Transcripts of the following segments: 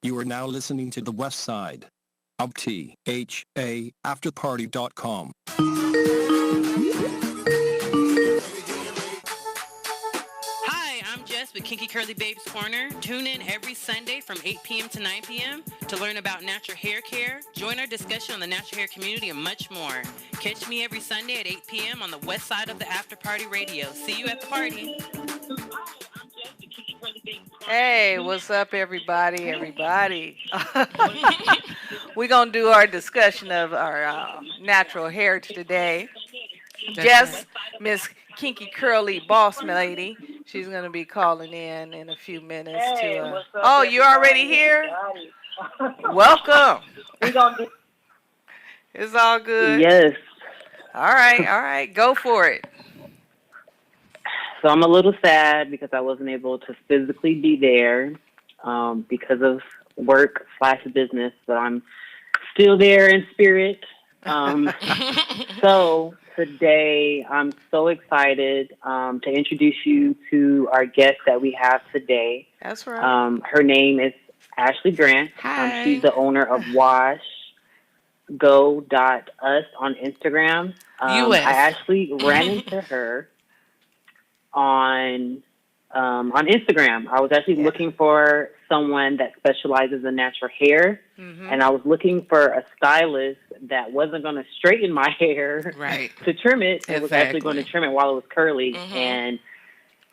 You are now listening to the West Side of THAAfterparty.com. Hi, I'm Jess with Kinky Curly Babes Corner. Tune in every Sunday from 8 p.m. to 9 p.m. to learn about natural hair care, join our discussion on the natural hair community, and much more. Catch me every Sunday at 8 p.m. on the West Side of the After Party Radio. See you at the party. Hey, what's up, everybody? We're going to do our discussion of our natural hair today. Jess, Miss Kinky Curly Boss Lady, she's going to be calling in a few minutes. Hey, to. What's up, Oh, you already here? Welcome. It's all good. Yes. All right. Go for it. So I'm a little sad because I wasn't able to physically be there because of work/business, but I'm still there in spirit. So today I'm so excited to introduce you to our guest that we have today. That's right. Her name is Ashley Grant. Hi. She's the owner of wash.go.us on Instagram. US. I actually ran into her on Instagram. I was actually looking for someone that specializes in natural hair, and I was looking for a stylist that wasn't going to straighten my hair to trim it. It was actually going to trim it while it was curly, and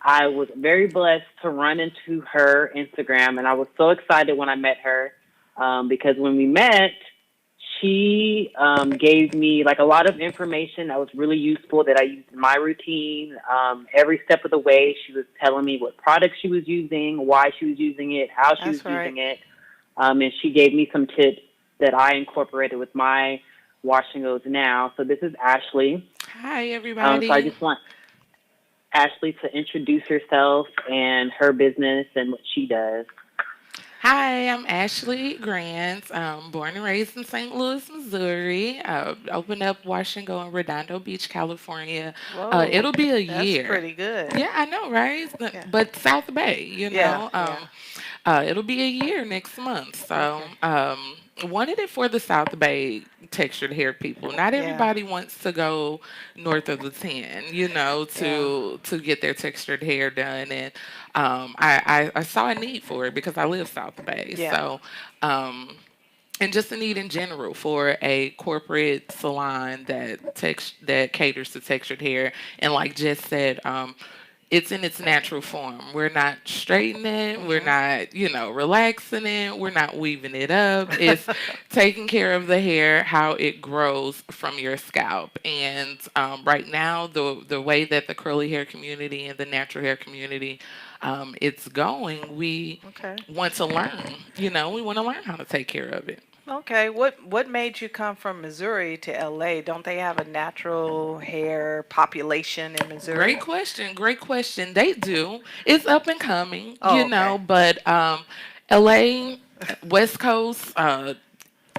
I was very blessed to run into her Instagram, and I was so excited when I met her because when we met, she gave me like a lot of information that was really useful that I used in my routine. Every step of the way, she was telling me what products she was using, why she was using it, how she was using it. And she gave me some tips that I incorporated with my wash and goes now. So this is Ashley. Hi, everybody. So I just want Ashley to introduce herself and her business and what she does. Hi, I'm Ashley Grant. Born and raised in St. Louis, Missouri. Opened up Wash and Go in Redondo Beach, California. It'll be a year. That's pretty good. Yeah, I know, right? Yeah. But South Bay, you know. It'll be a year next month. So wanted it for the South Bay textured hair people. Not everybody wants to go north of the 10, you know, to get their textured hair done. And I saw a need for it because I live South Bay. Yeah. So, and just a need in general for a corporate salon that caters to textured hair. And like Jess said, it's in its natural form. We're not straightening it. We're not, relaxing it. We're not weaving it up. It's taking care of the hair, how it grows from your scalp. And right now, the way that the curly hair community and the natural hair community it's going, we want to learn. We want to learn how to take care of it. Okay, what made you come from Missouri to LA? Don't they have a natural hair population in Missouri? Great question. They do. It's up and coming, but LA, West Coast,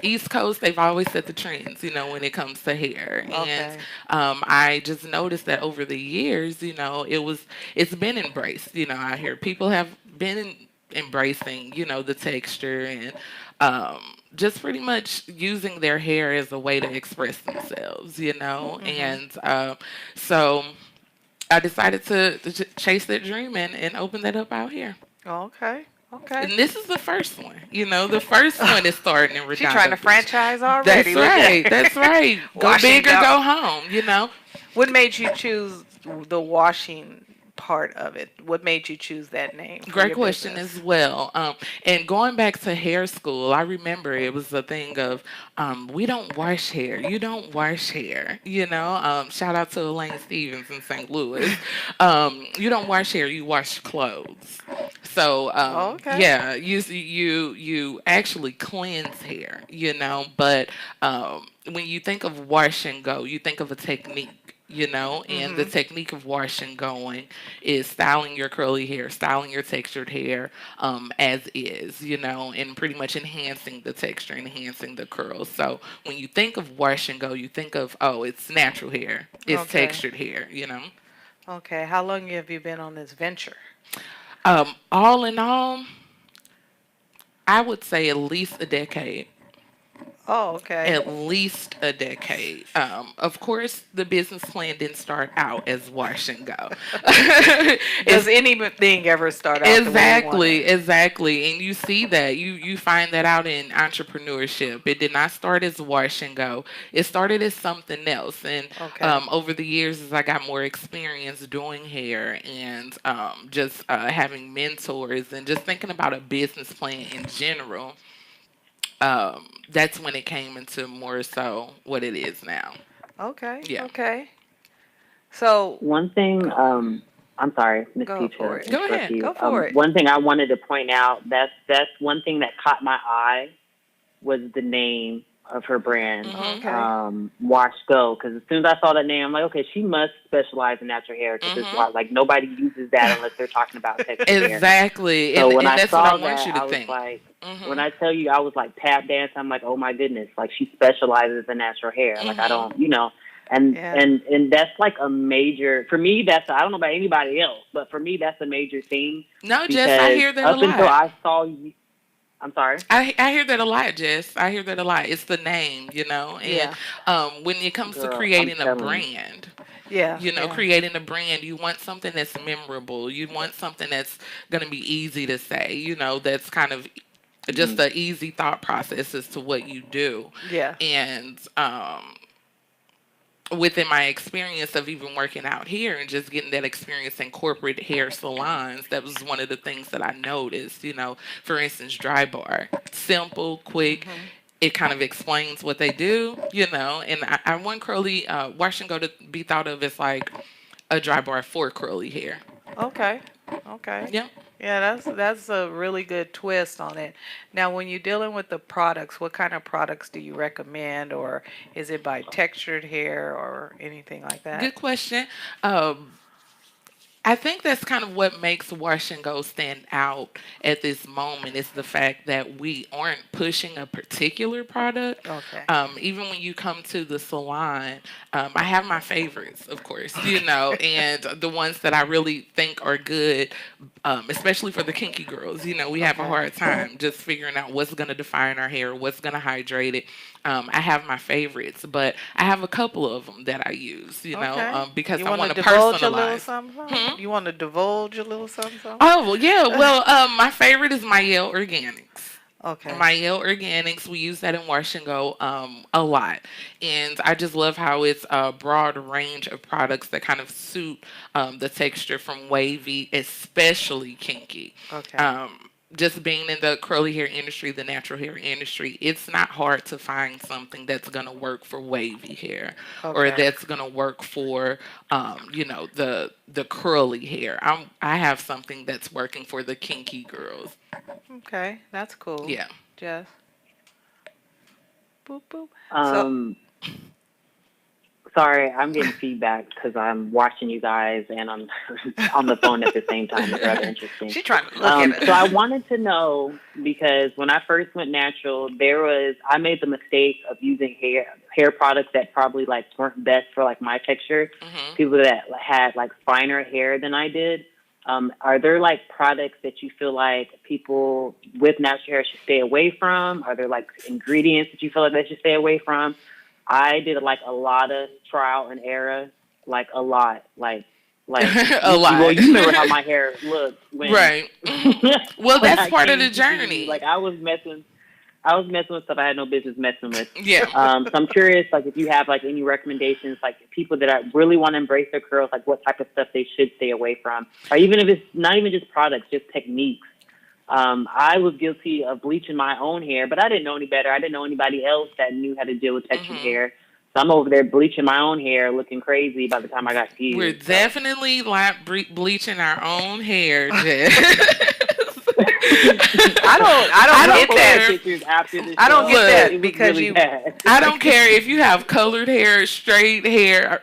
East Coast, they've always set the trends, when it comes to hair. And I just noticed that over the years, it's been embraced, out here. People have been embracing, the texture and just pretty much using their hair as a way to express themselves, And so I decided to chase that dream and open that up out here. Okay. And this is the first one. The first one is starting in Redondo. She's trying to franchise already. That's right. Go big or go home, What made you choose the washing part of it? What made you choose that name? Great question as well. And going back to hair school, I remember it was a thing of we don't wash hair. You don't wash hair. Shout out to Elaine Stevens in St. Louis. You don't wash hair. You wash clothes. So you actually cleanse hair. But when you think of wash and go, you think of a technique. And the technique of wash and going is styling your curly hair, styling your textured hair as is, and pretty much enhancing the texture, enhancing the curls. So when you think of wash and go, you think of, it's natural hair, it's textured hair, Okay, how long have you been on this venture? All in all, I would say at least a decade. Oh, okay. At least a decade. Of course, the business plan didn't start out as wash and go. Does anything ever start out the way you want Exactly, it? exactly. And you see that. You find that out in entrepreneurship. It did not start as wash and go. It started as something else. And Okay. over the years, as I got more experience doing hair and just having mentors and just thinking about a business plan in general, that's when it came into more so what it is now. Okay. Yeah. Okay. So One thing, I'm sorry, Miss go for Teacher, it. Go interrupt ahead. you. Go for it. One thing I wanted to point out, that's one thing that caught my eye was the name of her brand, Okay. wash.go. Because as soon as I saw that name, I'm like, okay, she must specialize in natural hair because it's like nobody uses that unless they're talking about textured hair. Exactly. So when And I that's what I saw want that, you to I was think. like, when Hmm. I tell you, I was like tap dancing. I'm like, oh my goodness, like she specializes in natural hair. Like I Hmm. don't, you know, and Yeah. and that's like a major for me. That's I don't know about anybody else, but for me, that's a major thing No, Jess, I because hear that a up until lot. I saw you, I'm sorry. I hear that a lot, Jess. I hear that a lot. It's the name, and Yeah. when it comes to Girl, I'm creating a telling you. brand, Yeah. Yeah. creating a brand, you want something that's memorable. You want something that's going to be easy to say, that's kind of just Mhm. an easy thought process as to what you do. Yeah. And within my experience of even working out here and just getting that experience in corporate hair salons, that was one of the things that I noticed. For instance, Dry Bar, simple, quick. It kind of explains what they do, and I want curly wash and go to be thought of as like a dry bar for curly hair. Okay. Okay. Yeah. Yeah, that's a really good twist on it. Now, when you're dealing with the products, what kind of products do you recommend, or is it by textured hair or anything like that? Good question. Um, I think that's kind of what makes Wash and Go stand out at this moment is the fact that we aren't pushing a particular product. Okay. Even when you come to the salon, I have my favorites, of course, and the ones that I really think are good, especially for the kinky girls. We have a Okay. hard time just figuring out what's going to define our hair, what's going to hydrate it. I have my favorites, but I have a couple of them that I use, Okay. because You I want to want to divulge a little personalize. something? Something? Hmm? You want to divulge a little something? Something? Oh, well, yeah. Well, my favorite is my Yale Organics. Okay. My Yale Organics, we use that in Wash and Go a lot. And I just love how it's a broad range of products that kind of suit the texture from wavy, especially kinky. Okay. Just being in the curly hair industry, the natural hair industry, it's not hard to find something that's going to work for wavy hair or Okay. that's going to work for, the curly hair. I have something that's working for the kinky girls. Okay. That's cool. Yeah. Jess. Boop boop. So Um, Sorry, I'm getting feedback because I'm watching you guys and I'm on the phone at the same time. It's rather interesting. she's trying to look at So I it. wanted to know because when I first went natural, I made the mistake of using hair products that probably like weren't best for like my texture. Hmm. People that had like finer hair than I did. Are there like products that you feel like people with natural hair should stay away from? Are there like ingredients that you feel like they should stay away from? I did like a lot of trial and error, like a lot, like A well, lot. you remember how my hair looked when Right. Well, when that's I part of came the to see you. journey. Like I was messing with stuff I had no business messing with. Yeah. So I'm curious, like if you have like any recommendations, like people that really want to embrace their curls, like what type of stuff they should stay away from, or even if it's not even just products, just techniques. I was guilty of bleaching my own hair, but I didn't know any better. I didn't know anybody else that knew how to deal with textured Hmm. hair. So I'm over there bleaching my own hair, looking crazy by the time I got to We're you. So. definitely like bleaching our own hair, Jess. I don't get that. Pictures after the I don't show. get that It was because really you. bad. I don't care if you have colored hair, straight hair,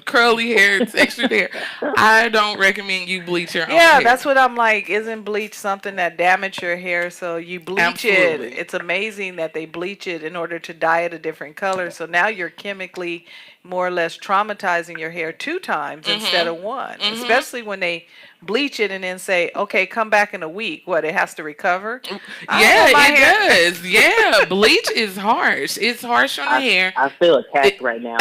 curly hair, textured hair. I don't recommend you bleach your own Yeah, hair. that's what I'm like. Isn't bleach something that damage your hair? So you bleach it. Absolutely. It's amazing that they bleach it in order to dye it a different color. So now you're chemically more or less traumatizing your hair two times instead Mhm. of one. Mhm. Especially when they bleach it and then say, okay, come back in a week. What, it has to recover? Yeah, it does. Yeah, bleach is harsh. It's harsh on the hair. I feel attacked right now.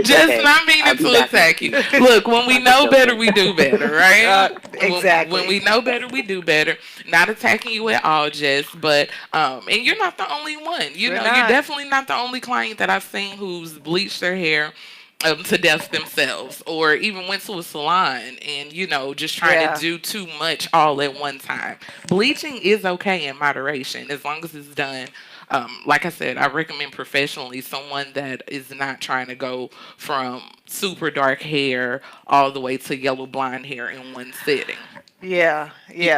Just not meaning to attack you. Look, when we know better, we do better, right? Exactly. When we know better, we do better. Not attacking you at all, Jess, but and you're not the only one. You're definitely not the only client that I've seen who's bleached their hair to death themselves, or even went to a salon and just trying to do too much all at one time. Bleaching is okay in moderation as long as it's done. Like I said, I recommend professionally, someone that is not trying to go from super dark hair all the way to yellow blonde hair in one sitting. Yeah,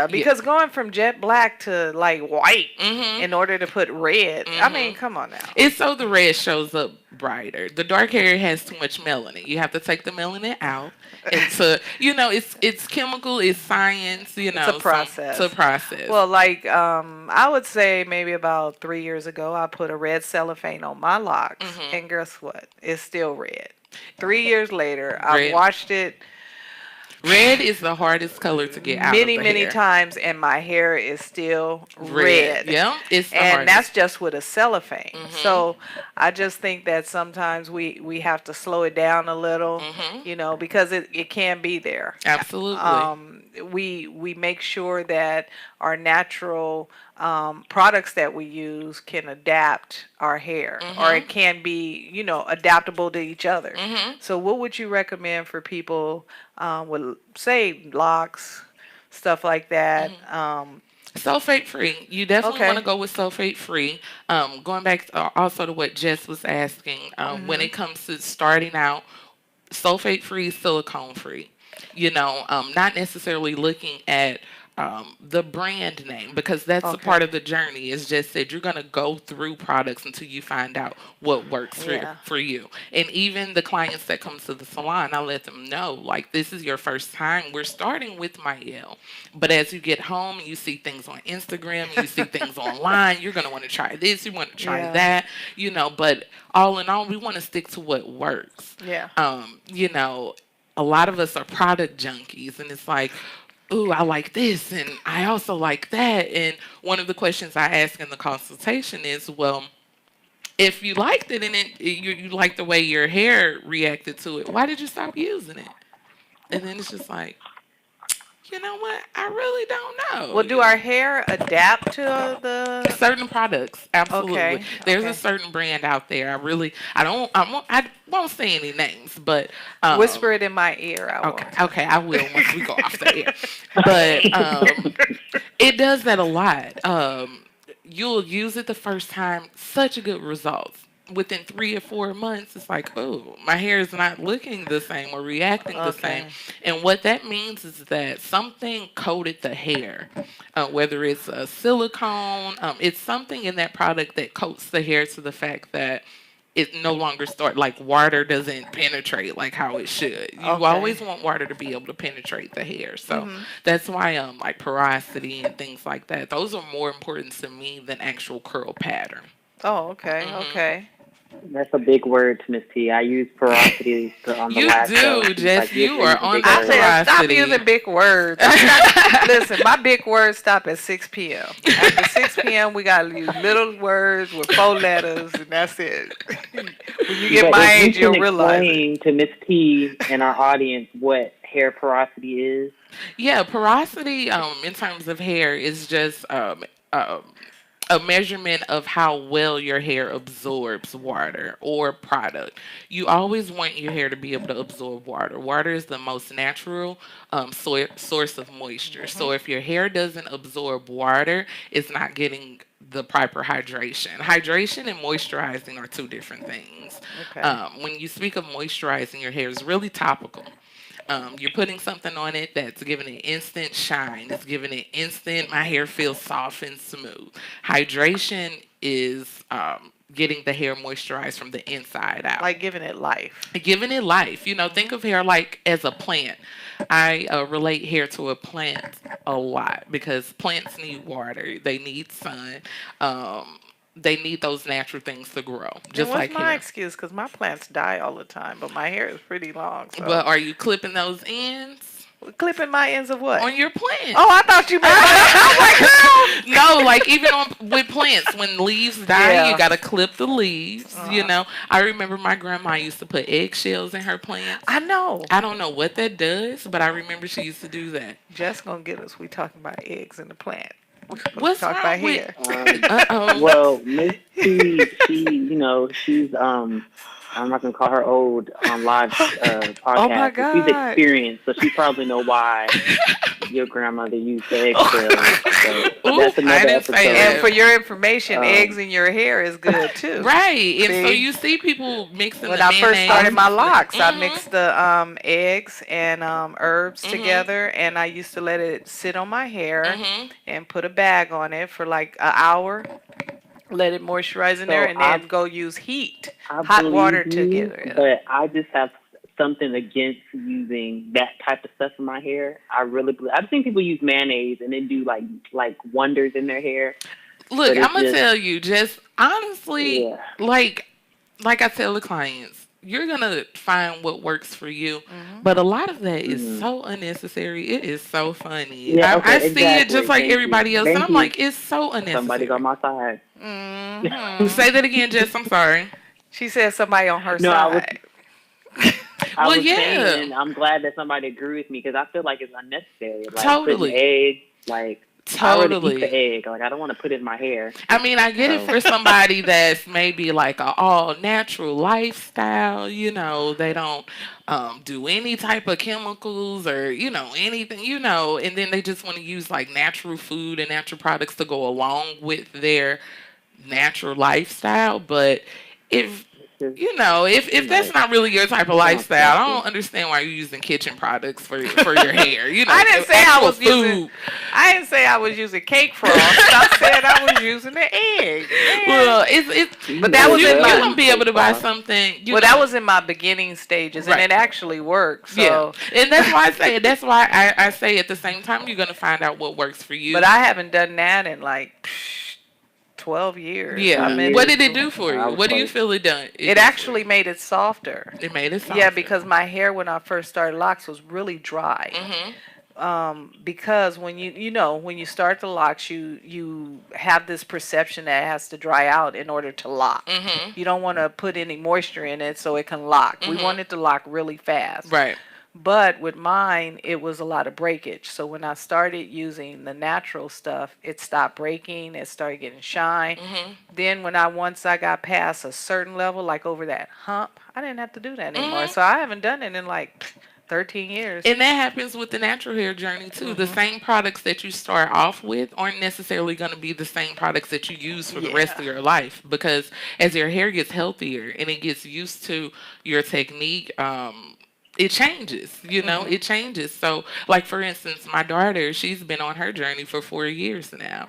because going from jet black to like white in order to put red, I mean, come on now. It's so the red shows up brighter. The dark hair has too much melanin. You have to take the melanin out. It's chemical, it's science, It's a process. It's a process. Well, like, I would say maybe about 3 years ago, I put a red cellophane on my locks, and guess what? It's still red. 3 years later, I washed it. Red is the hardest color to get out of the hair. Many times, and my hair is still red. Yeah, it's the and hardest. That's just with a cellophane. So I just think that sometimes we have to slow it down a little, because it can be there. Absolutely. We make sure that our natural products that we use can adapt our hair, or it can be, adaptable to each other. So what would you recommend for people with, say, locks, stuff like that? Sulfate free. You definitely want to go with sulfate free. Going back also to what Jess was asking, when it comes to starting out, sulfate free, silicone free. Not necessarily looking at the brand name, because that's a part of the journey. Is just that you're going to go through products until you find out what works for you. And even the clients that come to the salon, I let them know, like, this is your first time. We're starting with Mael. But as you get home and you see things on Instagram, you see things online, you're going to want to try this, you want to try that, but all in all, we want to stick to what works. A lot of us are product junkies, and it's like, ooh, I like this, and I also like that. And one of the questions I ask in the consultation is, well, if you liked it and you like the way your hair reacted to it, why did you stop using it? And then it's just like, you know what? I really don't know. Well, do our hair adapt to the certain products? Absolutely. Okay. There's a certain brand out there. I won't say any names, but whisper it in my ear. Okay, I will once we go off the air. But it does that a lot. You'll use it the first time, such a good results. Within 3 or 4 months, it's like, oh, my hair is not looking the same or reacting the same. And what that means is that something coated the hair, whether it's a silicone, it's something in that product that coats the hair to the fact that it no longer like water doesn't penetrate like how it should. You always want water to be able to penetrate the hair. So that's why like porosity and things like that, those are more important to me than actual curl pattern. Oh, okay. That's a big word, Miss T. I use porosity on the last show. You do, Jess. You are on I said, stop using big words. Listen, my big words stop at 6 p.m. After 6 p.m., we got to use little words with 4 letters, and that's it. When you get my age, you'll realize it. Explain to Miss T and our audience what hair porosity is. Yeah, porosity in terms of hair is just a measurement of how well your hair absorbs water or product. You always want your hair to be able to absorb water. Water is the most natural source of moisture. So if your hair doesn't absorb water, it's not getting the proper hydration. Hydration and moisturizing are 2 different things. When you speak of moisturizing your hair, it's really topical. You're putting something on it that's giving it instant shine. It's giving it instant, my hair feels soft and smooth. Hydration is getting the hair moisturized from the inside out. Like giving it life. Giving it life. Think of hair like as a plant. I relate hair to a plant a lot because plants need water. They need sun. they need those natural things to grow, And just what's like my hair. excuse? Because my plants die all the time, but my hair is pretty long. So But are you clipping those ends clipping my ends of what? on your plants? Oh, I thought you meant. I was like, No, like even with plants, when leaves die, Yeah. you gotta clip the leaves. You Uh, know, I remember my grandma used to put eggshells in her plants. I know. I don't know what that does, but I remember she used to do that. Jess gonna get us. We talking about eggs in the plant. We supposed to What's talk about wrong with? hair. Uh-oh. Well, Miss T, she's I'm not gonna call her old on live Oh my podcast, but she's God. experienced, so she probably know why your grandmother used the eggshells. So Ooh, that's I another didn't say episode. And that. for your information, Um, eggs in your hair is good too. Right, and so See? you see people mixing When the I first started mayonnaise. my locks, I Mhm. mixed the eggs and herbs Mhm. together, and I used to let it sit on my hair Mhm. and put a bag on it for like an hour, let it moisturize in there, so and then go use I hot water believe to get you, it. but I just have something against using that type of stuff in my hair. I really believe. I've seen people use mayonnaise and then do like wonders in their hair, Look, but it's I'm gonna just tell you, just honestly, yeah. like I tell the clients, you're gonna find what works for you. Hmm. But a lot of that is Mhm. so unnecessary. It is so funny. Yeah, I okay, see it just exactly. like Thank you. everybody else, and Thank I'm you. like, it's so Somebody's unnecessary. on my side. Hmm. Say that again, Jess. I'm sorry. She said somebody on her No, side. I Well, was yeah, saying I'm glad that somebody agreed with me because I feel like it's unnecessary. Like putting totally, eggs, like I already eat the totally. egg. Like I don't want to put it in my hair. I mean, I get it So for somebody that's maybe like a all natural lifestyle. You know, they don't do any type of chemicals or anything. And then they just want to use like natural food and natural products to go along with their natural lifestyle. But if it's just if that's not really your type of sounds lifestyle, I nasty. don't understand why you're using kitchen products for your hair. I didn't say I actual was using. food. I didn't say I was using cake frost. I said I was using the egg. Man. Well, it's But that was you in you my. gonna be able to buy something. Well, that was in my beginning stages, and Right. it actually worked. Yeah, So, and that's why I say it. That's why I say at the same time you're gonna find out what works for you. but I haven't done that in like 12 years. I Yeah. 20 mean, What years. did it do for I you? was What do you close. feel it done? it actually made it softer. it made it softer. Yeah, because my hair when I first started locks was really dry. Mhm. Because when when you start the locks, you have this perception that it has to dry out in order to lock. Mhm. You don't want to put any moisture in it so it can lock. We Mhm. want it to lock really fast. Right. But with mine, it was a lot of breakage. So when I started using the natural stuff, it stopped breaking. It started getting shine. Mhm. Then once I got past a certain level, like over that hump, I didn't have to do that anymore. Mhm. So I haven't done it in like 13 years. And that happens with the natural hair journey too. The Mhm. same products that you start off with aren't necessarily going to be the same products that you use for the rest of Yeah. your life, because as your hair gets healthier and it gets used to your technique, it changes. Mhm. It changes. So, like for instance, my daughter, she's been on her journey for 4 years now.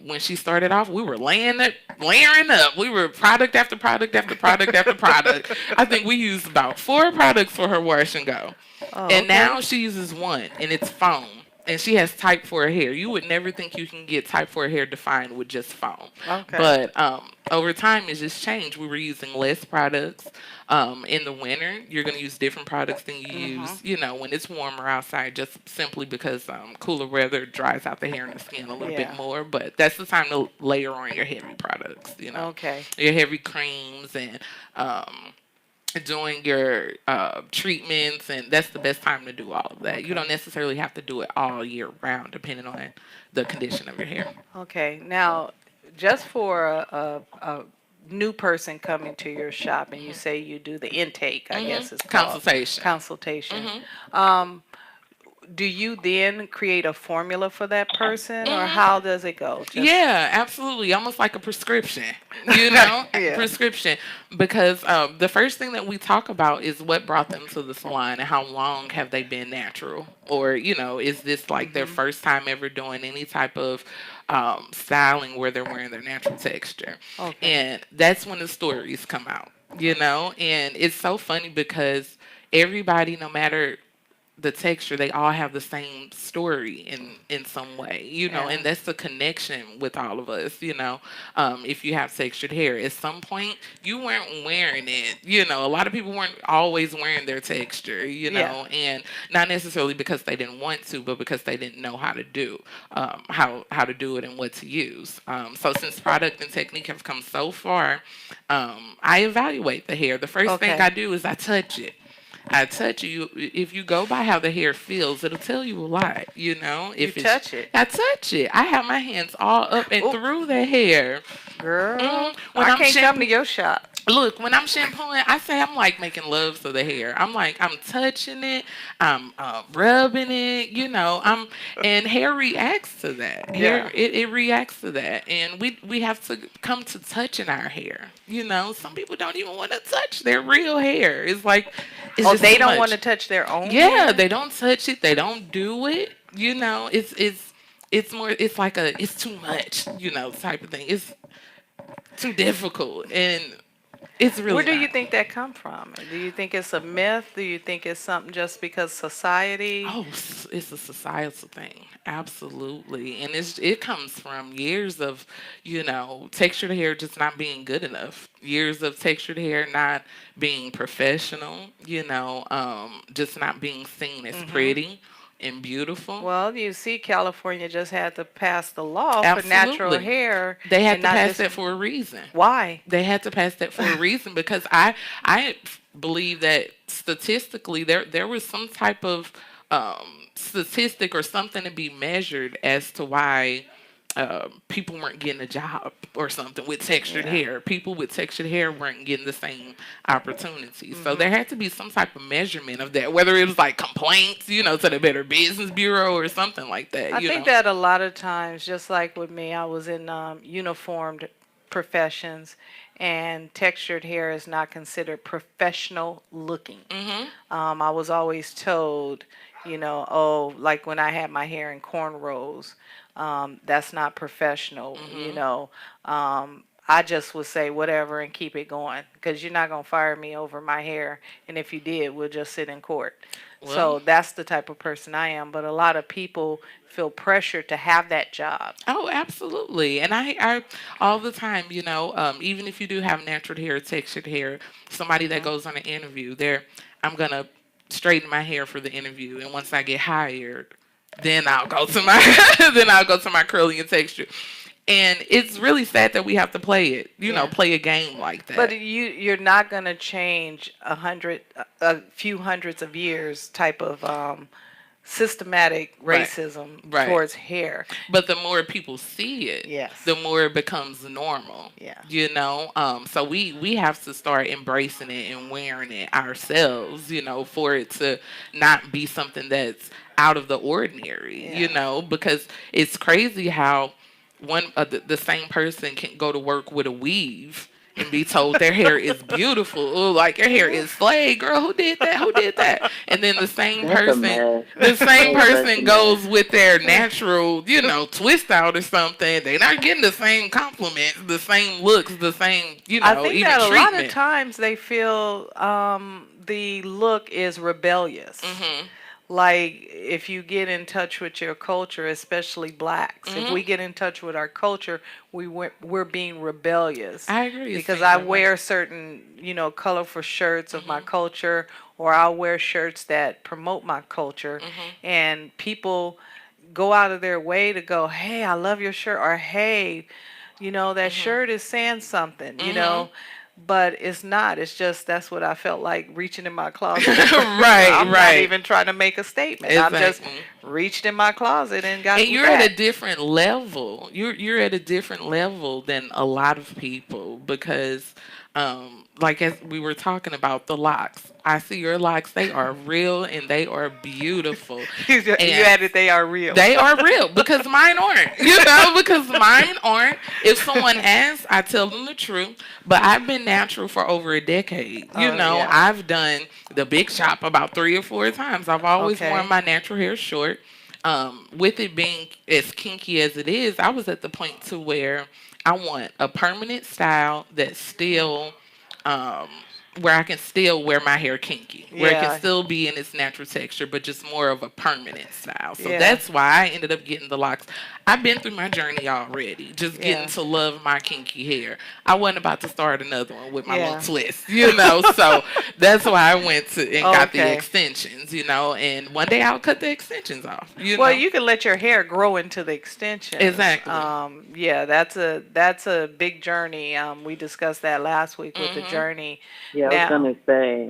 When she started off, we were layering up. We were product after product after product after product. I think we used about 4 products for her wash and go. Oh, And okay. now she uses one, and it's foam. And she has type 4 hair. You would never think you can get type 4 hair defined with just foam. Okay. But over time, it's just changed. We were using less products. In the winter, you're going to use different products than you use, when it's warmer outside, just simply because cooler weather dries out the hair and the skin a little bit Yeah. more. But that's the time to layer on your heavy products. Okay. Your heavy creams and doing your treatments, and that's the best time to do all of that. You don't necessarily have to do it all year round, depending on the condition of your hair. Okay. Now, just for a new person coming to your shop, and you say you do the intake, I guess it's called Consultation. consultation. Mhm. Do you then create a formula for that person, or Mhm. how does it go? Just, Yeah, absolutely. Almost like a prescription, you know, Yeah. prescription. Because the first thing that we talk about is what brought them to the salon and how long have they been natural, or is this like their first time ever doing any type of styling where they're wearing their natural texture, Okay. and that's when the stories come out, and it's so funny because everybody, no matter the texture, they all have the same story in some way, and that's the connection with all of us, if you have textured hair. At some point, you weren't wearing it, a lot of people weren't always wearing their texture, and not necessarily because they didn't want to, but because they didn't know how to do, how to do it and what to use. So since product and technique have come so far, I evaluate the hair. The first thing I do is I touch it. I touch you. If you go by how the hair feels, it'll tell you a lot. If you touch it. I touch it. I have my hands all up and through the hair. Girl, when I can't come to your shop. Look, when I'm shampooing, I'm like making love to the hair. I'm touching it, I'm rubbing it, and hair reacts to that. Hair, it reacts to that, and we have to come to touching our hair. Some people don't even want to touch their real hair. It's like, they don't want to touch their own. Yeah, hair? They don't touch it. They don't do it. It's more. It's like it's too much. Type of thing. It's too difficult and. It's really. Where do you think that come from? Do you think it's a myth? Do you think it's something just because society? Oh, it's a societal thing, absolutely, and it comes from years of, textured hair just not being good enough. Years of textured hair not being professional. Just not being seen as pretty and beautiful. Well, you see, California just had to pass the law for natural hair. They had to pass that for a reason. Why? They had to pass that for a reason because I believe that statistically there was some type of statistic or something to be measured as to why people weren't getting a job or something with textured hair. People with textured hair weren't getting the same opportunities. So there had to be some type of measurement of that, whether it was like complaints, to the Better Business Bureau or something like that. I think that a lot of times, just like with me, I was in uniformed professions, and textured hair is not considered professional looking. I was always told, like when I had my hair in cornrows, that's not professional, I just would say whatever and keep it going because you're not going to fire me over my hair. And if you did, we'll just sit in court. Well, so that's the type of person I am. But a lot of people feel pressure to have that job. Oh, absolutely. And I all the time, even if you do have natural hair, textured hair, somebody that goes on an interview, I'm going to straighten my hair for the interview. And once I get hired, then I'll go to my curly and texture. And it's really sad that we have to play it, play a game like that. But you're not going to change a few hundreds of years type of systematic racism towards hair. But the more people see it, the more it becomes normal. Yeah. So we have to start embracing it and wearing it ourselves, for it to not be something that's out of the ordinary, because it's crazy how the same person can go to work with a weave and be told their hair is beautiful. Oh, like your hair is slay, girl. Who did that? And then the same person goes with their natural, twist out or something. They're not getting the same compliments, the same looks, the same, I think even that a treatment. lot of times they feel the look is rebellious. Like if you get in touch with your culture, especially blacks, if we get in touch with our culture, we're being rebellious. I agree. Because I wear certain, colorful shirts of my culture, or I'll wear shirts that promote my culture, and people go out of their way to go, hey, I love your shirt, or hey, that shirt is saying something, But it's not. It's just that's what I felt like reaching in my closet. I'm not even trying to make a statement. Exactly. I'm just reached in my closet and got. And you're at a different level. You're at a different level than a lot of people because, like as we were talking about the locks, I see your locks. They are real and they are beautiful. You added they are real. They are real because mine aren't. Because mine aren't. If someone asks, I tell them the truth. But I've been natural for over a decade. I've done the big chop about 3 or 4 times. I've always worn my natural hair short. With it being as kinky as it is, I was at the point to where I want a permanent style that still where I can still wear my hair kinky, where it can still be in its natural texture, but just more of a permanent style. So that's why I ended up getting the locks. I've been through my journey already, just getting to love my kinky hair. I wasn't about to start another one with my little twist, you know. So that's why I went to and got the extensions, you know. And one day I'll cut the extensions off. Well, you can let your hair grow into the extensions. Exactly. Yeah, that's a big journey. We discussed that last week with the journey. Yeah, I was gonna say.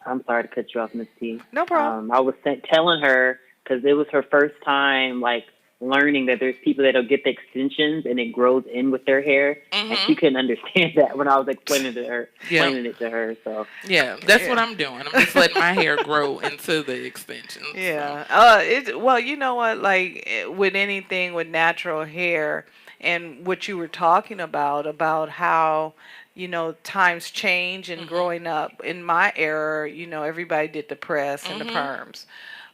I'm sorry to cut you off, Miss T. No problem. I was telling her because it was her first time, like, learning that there's people that'll get the extensions and it grows in with their hair, and she couldn't understand that when I was explaining it to her. So that's what I'm doing. I'm just letting my hair grow into the extensions. Yeah. Well, you know what? Like with anything with natural hair, and what you were talking about how, you know, times change and growing up in my era, you know, everybody did the press and the perms.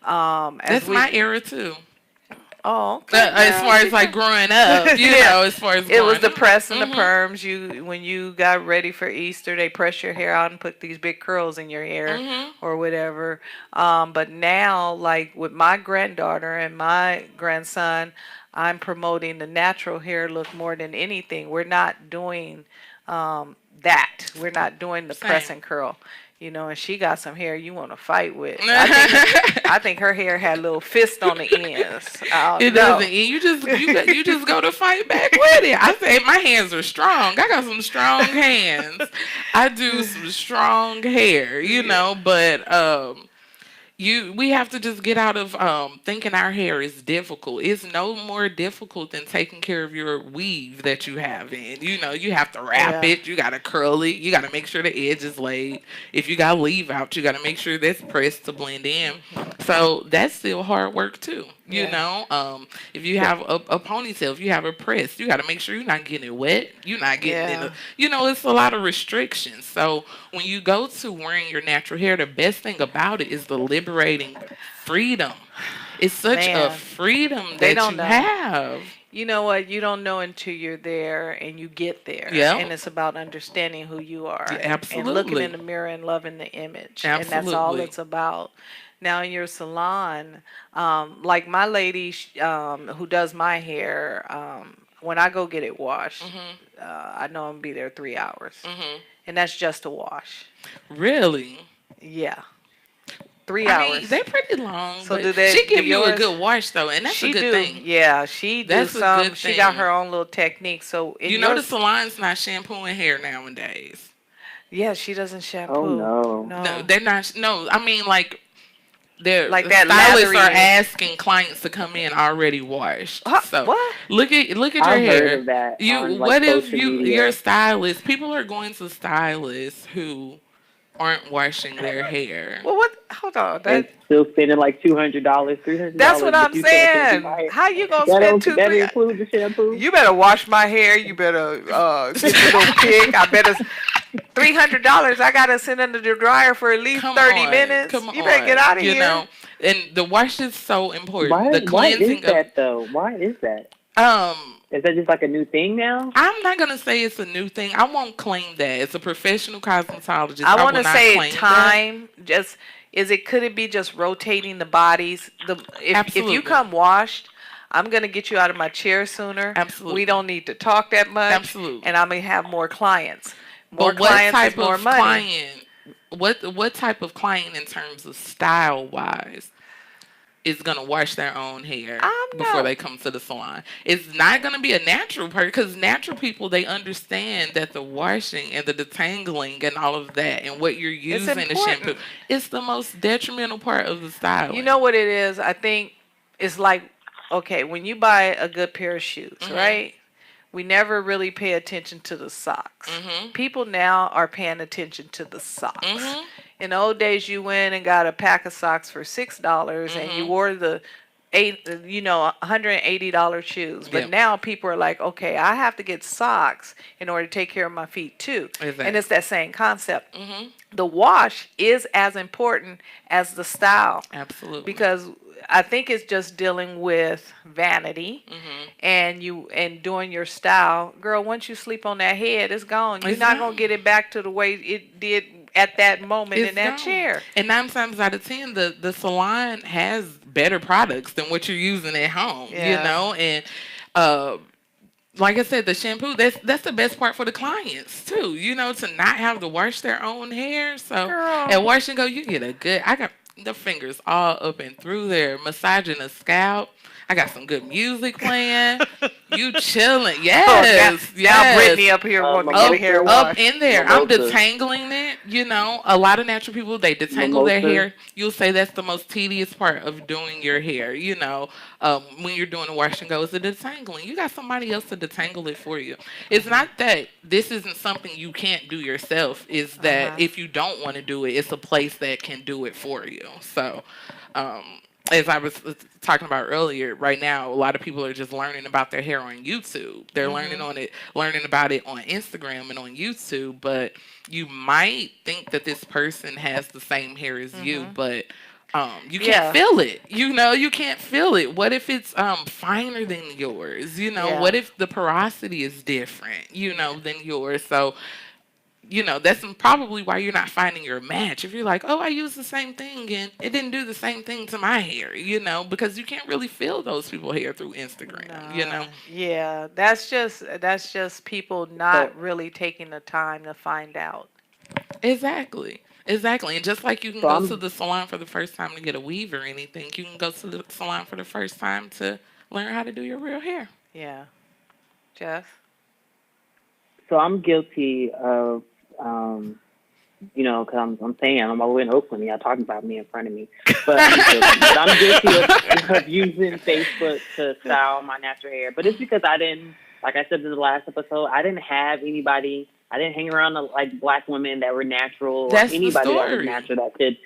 That's my era too. Oh, okay. As far as like growing up, you know, as far as it was the press and the perms. When you got ready for Easter, they press your hair out and put these big curls in your hair or whatever. But now, like with my granddaughter and my grandson, I'm promoting the natural hair look more than anything. We're not doing that. We're not doing the press and curl. You know, and she got some hair you want to fight with. I think her hair had a little fist on the ends. It doesn't. You just go to fight back with it. I say my hands are strong. I got some strong hands. I do some strong hair, you know, but we have to just get out of thinking our hair is difficult. It's no more difficult than taking care of your weave that you have in. You know, you have to wrap it. You got to curl it. You got to make sure the edge is laid. If you got leave out, you got to make sure that's pressed to blend in. So that's still hard work too. You know, if you have a ponytail, if you have a press, you got to make sure you're not getting it wet. You're not getting it. You know, it's a lot of restrictions. So when you go to wearing your natural hair, the best thing about it is the liberating freedom. It's such a freedom that you have. You know what? You don't know until you're there and you get there. Yeah. And it's about understanding who you are. Absolutely. And looking in the mirror and loving the image. Absolutely. And that's all it's about. Now in your salon, like my lady who does my hair, when I go get it washed, I know I'm going to be there 3 hours. And that's just a wash. Really? Yeah. 3 hours. I mean, they're pretty long. So she give you a good wash though, and that's a good thing. Yeah, she does some. Good thing. She got her own little technique. So you know the salon's not shampooing hair nowadays. Yeah, she doesn't shampoo. Oh no. No, they're not. No, I mean like. Like that stylists are asking clients to come in already washed. So what? Look at your I've hair. Heard of that What if your stylist? People are going to stylists who aren't washing their hair. Well, what? Hold on. They're still spending like $200, $300. That's what I'm saying. How you gonna spend $200? That includes the shampoo. You better wash my hair. You better get your little pick. I better. $300. I gotta sit under the dryer for at least 30 minutes. You better get out of here. You know, and the wash is so important. Why is that though? Why is that? Is that just like a new thing now? I'm not gonna say it's a new thing. I won't claim that. As a professional cosmetologist, I want to say time. Could it be just rotating the bodies? If you come washed, I'm gonna get you out of my chair sooner. Absolutely. We don't need to talk that much. Absolutely. And I'm gonna have more clients. What type of client in terms of style wise is gonna wash their own hair before they come to the salon? It's not gonna be a natural person, because natural people, they understand that the washing and the detangling and all of that and what you're using the shampoo, it's the most detrimental part of the style. You know what it is? I think it's like, okay, when you buy a good pair of shoes, right? We never really pay attention to the socks. People now are paying attention to the socks. In the old days, you went and got a pack of socks for $6 and you wore the $180 shoes. But now people are like, okay, I have to get socks in order to take care of my feet too. Exactly. And it's that same concept. The wash is as important as the style. Absolutely. Because I think it's just dealing with vanity and doing your style. Girl, once you sleep on that head, it's gone. You're not going to get it back to the way it did at that moment in that chair. And 9 times out of 10, the salon has better products than what you're using at home, and like I said, the shampoo, that's the best part for the clients too, to not have to wash their own hair. So at Wash.go, you get I got the fingers all up and through there, massaging the scalp. I got some good music playing. You chilling. Yes. Now Brittany up here wanting to get a hair wash. Up in there. I'm detangling it. A lot of natural people, they detangle their hair. You'll say that's the most tedious part of doing your hair. When you're doing a wash and go, is the detangling. You got somebody else to detangle it for you. It's not that this isn't something you can't do yourself. It's that if you don't want to do it, it's a place that can do it for you. So, as I was talking about earlier, right now a lot of people are just learning about their hair on YouTube. They're learning about it on Instagram and on YouTube. But you might think that this person has the same hair as you, but you can't feel it. You can't feel it. What if it's finer than yours? What if the porosity is different? Than yours? So. That's probably why you're not finding your match. If you're like, oh, I use the same thing and it didn't do the same thing to my hair, because you can't really feel those people's hair through Instagram, Yeah, that's just people not really taking the time to find out. Exactly. And just like you can go to the salon for the first time to get a weave or anything, you can go to the salon for the first time to learn how to do your real hair. Yeah. Jeff? So I'm guilty of, because I'm saying I'm over in Oakland, y'all talking about me in front of me. But I'm guilty of using Facebook to style my natural hair. But it's because I didn't, like I said in the last episode, I didn't have anybody, I didn't hang around like black women that were natural or anybody that was natural that could,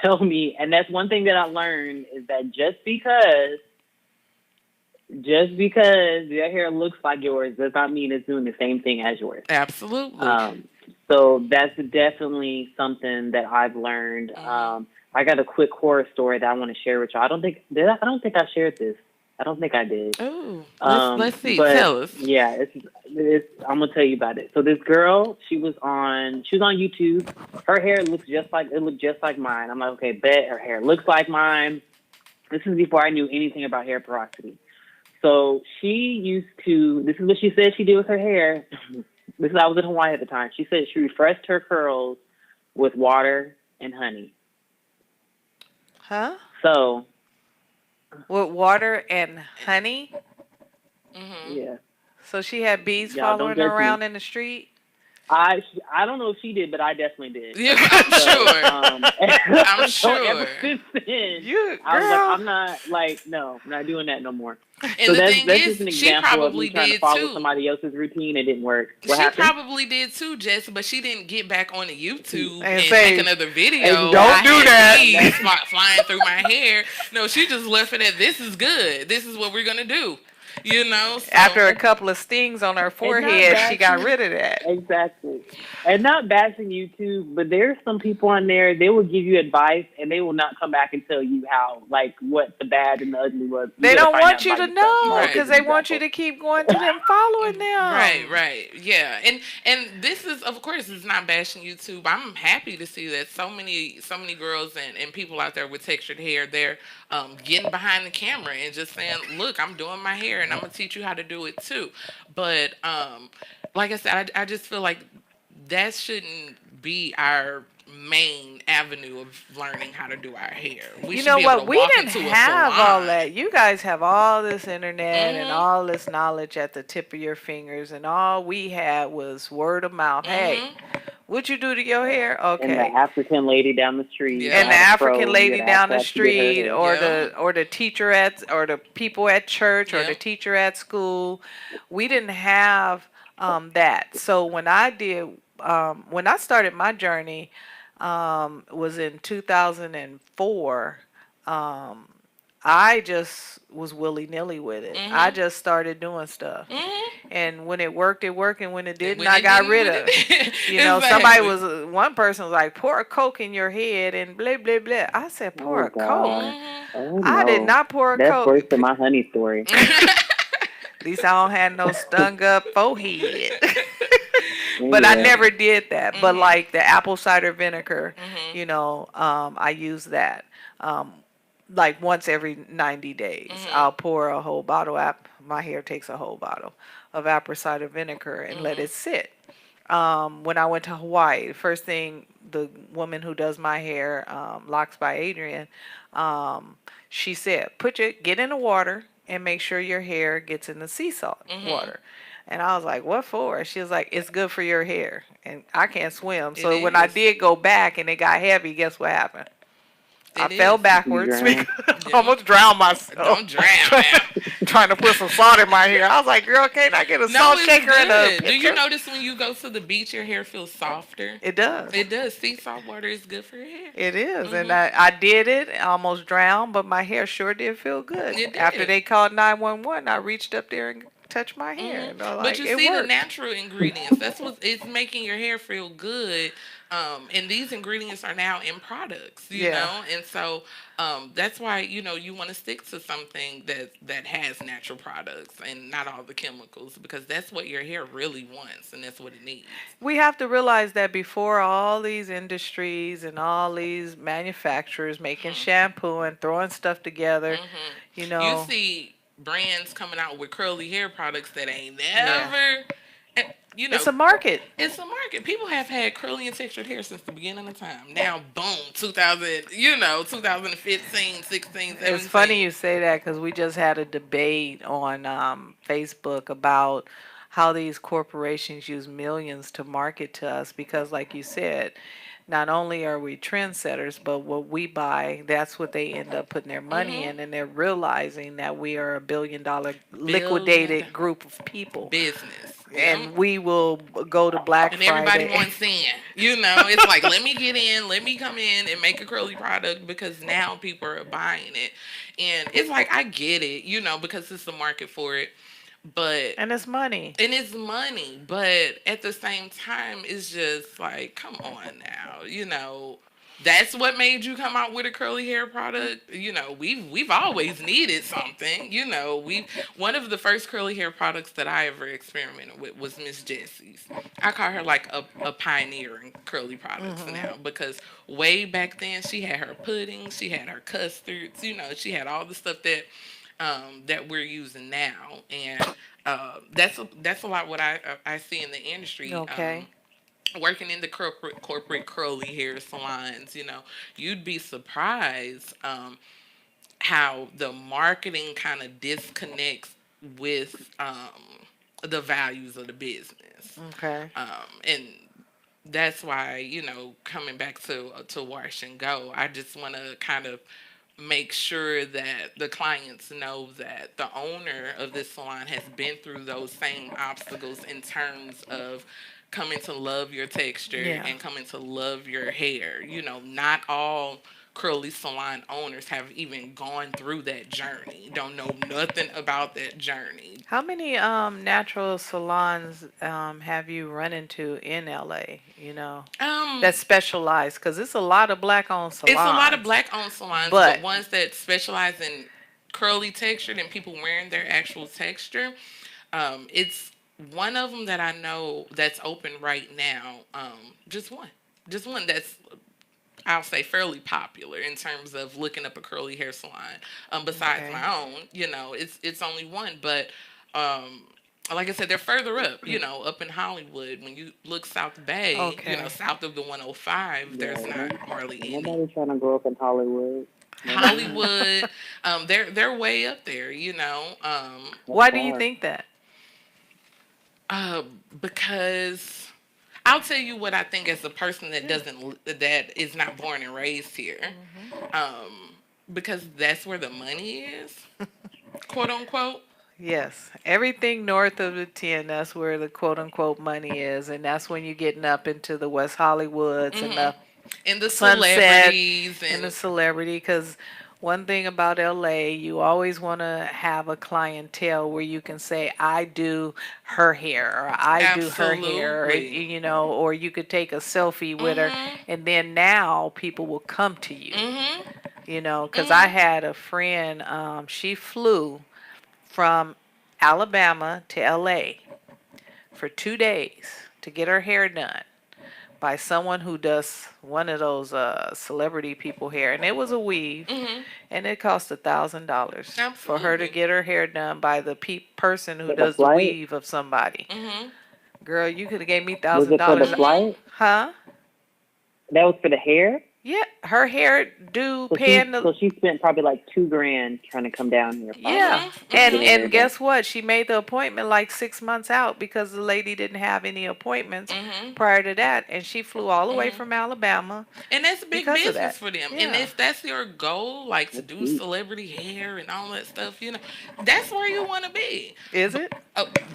tell me. And that's one thing that I learned is that just because your hair looks like yours does not mean it's doing the same thing as yours. Absolutely. So that's definitely something that I've learned. I got a quick horror story that I want to share with you. I don't think I shared this. I don't think I did. Oh, let's see. Tell us. Yeah, I'm gonna tell you about it. So this girl, she was on YouTube. Her hair looked just like mine. I'm like, okay, bet her hair looks like mine. This is before I knew anything about hair porosity. So this is what she said she did with her hair. I was in Hawaii at the time. She said she refreshed her curls with water and honey. Huh? So. With water and honey? Mm-hmm. Yeah. So she had bees following her around in the street? I don't know if she did, but I definitely did. Yeah, I'm sure. I'm so sure. Ever since then, I was like, I'm not doing that no more. And so the that's thing just an is, she example of me probably trying to did follow too. somebody else's routine. It didn't work. What She happened? probably did too, Jess, but she didn't get back on the YouTube and say, make another video. Don't do that. Bees flying through my hair. No, she just left it at, this is good. This is what we're going to do. So. After a couple of stings on her forehead, she got rid of that. Exactly. And not bashing YouTube, but there's some people on there, they will give you advice and they will not come back and tell you what the bad and the ugly was. They don't want you to know because they want you to keep going to them, following them. Right. Yeah. And this is, of course, it's not bashing YouTube. I'm happy to see that so many girls and people out there with textured hair, they're getting behind the camera and just saying, look, I'm doing my hair and I'm going to teach you how to do it too. But like I said, I just feel like that shouldn't be our main avenue of learning how to do our hair. We know what? We didn't have all that. You guys have all this internet and all this knowledge at the tip of your fingers, and all we had was word of mouth. Hey, what'd you do to your hair? Okay. And the African lady down the street. Yeah. And the African lady down the street, or the teacher or the people at church, or the teacher at school. We didn't have that. So when I started my journey, was in 2004. I just was willy-nilly with it. I just started doing stuff. And when it worked, it worked. And when it didn't, I got rid of it. You know, somebody was, one person was like, pour a Coke in your head and blah, blah, blah. I said, pour a Coke? Oh, I did no. not pour a That's Coke. worse than my honey story. At least I don't have no stung up forehead. But I never did that. But like the apple cider vinegar, you know, I use that. Like once every 90 days, I'll pour a whole bottle. My hair takes a whole bottle of apple cider vinegar and let it sit. When I went to Hawaii, the first thing the woman who does my hair, Locks by Adrian, she said, get in the water and make sure your hair gets in the sea salt water. And I was like, what for? She was like, it's good for your hair. And I can't swim. So when I did go back and it got heavy, guess what happened? I fell backwards. Almost drowned myself. Don't drown now. Trying to put some salt in my hair. I was like, girl, can't I get a salt shaker in a picture? Do you notice when you go to the beach, your hair feels softer? It does. It does. Sea salt water is good for your hair. It is. And I did it. I almost drowned, but my hair sure did feel good. It did. After they called 911, I reached up there and touched my hair. And but you see the natural ingredients. That's what it's making your hair feel good. And these ingredients are now in products, you know, and so that's why, you know, you want to stick to something that has natural products and not all the chemicals, because that's what your hair really wants and that's what it needs. We have to realize that before all these industries and all these manufacturers making shampoo and throwing stuff together, you know. You see brands coming out with curly hair products that ain't never... You know, it's a market. It's a market. People have had curly and textured hair since the beginning of time. Now, boom, 2015, 16, 17. It's funny you say that because we just had a debate on Facebook about how these corporations use millions to market to us because, like you said, not only are we trendsetters, but what we buy, that's what they end up putting their money in, and they're realizing that we are a billion-dollar liquidated group of people. Business. And we will go to Black Friday. And everybody wants in. You know, it's like, let me get in, let me come in and make a curly product because now people are buying it. And it's like, I get it, you know, because it's the market for it. And it's money. But at the same time, it's just like, come on now, you know. That's what made you come out with a curly hair product. You know, we've always needed something. You know, one of the first curly hair products that I ever experimented with was Miss Jessie's. I call her like a pioneer in curly products now, because way back then she had her puddings, she had her custards. You know, she had all the stuff that we're using now, and that's a lot what I see in the industry. Okay. Working in the corporate curly hair salons, you know, you'd be surprised how the marketing kind of disconnects with the values of the business. Okay. And that's why, you know, coming back to Wash and Go, I just want to kind of make sure that the clients know that the owner of this salon has been through those same obstacles in terms of coming to love your texture and coming to love your hair. You know, not all curly salon owners have even gone through that journey, don't know nothing about that journey. How many natural salons have you run into in LA, you know, that specialize? Because it's a lot of black-owned salons. It's a lot of black-owned salons, but ones that specialize in curly texture and people wearing their actual texture. It's one of them that I know that's open right now. Just one that's, I'll say, fairly popular in terms of looking up a curly hair salon. Besides my own, you know, it's only one, but like I said, they're further up, you know, up in Hollywood. When you look South Bay, you know, south of the 105, there's not hardly any. Nobody's trying to grow up in Hollywood. They're way up there, you know. Why do you think that? Because I'll tell you what I think as a person that is not born and raised here. Because that's where the money is, quote unquote. Yes. Everything north of the 10, that's where the quote unquote money is. And that's when you're getting up into the West Hollywoods and the celebrities. And the celebrity. Because One thing about LA, you always want to have a clientele where you can say, I do her hair, or I do her hair, or, Absolutely. or you could take a selfie with her, Mhm. and then now people will come to you, Mhm. because I Mhm. had a friend, she flew from Alabama to LA for 2 days to get her hair done by someone who does one of those celebrity people hair, and it was a weave, Mhm. and it cost $1,000 for her to Absolutely. get her hair done by the person who For the does the flight? weave of somebody. Mhm. Girl, you could have gave me Was thousand it for the dollars, Mhm. flight? huh? That was for the hair? Yeah, her hair do So paying the. she spent probably like $2,000 trying to come down here Yeah, probably Mhm. to get and her Mhm. hair and done. guess what? She made the appointment like 6 months out because the lady didn't have any appointments Mhm. prior to that, and she flew all the way Mhm. from Alabama And that's big because of business that. for them. And Yeah, if that's your goal, like to That's do sweet. celebrity hair and all that stuff, that's where you want to be. is But, it?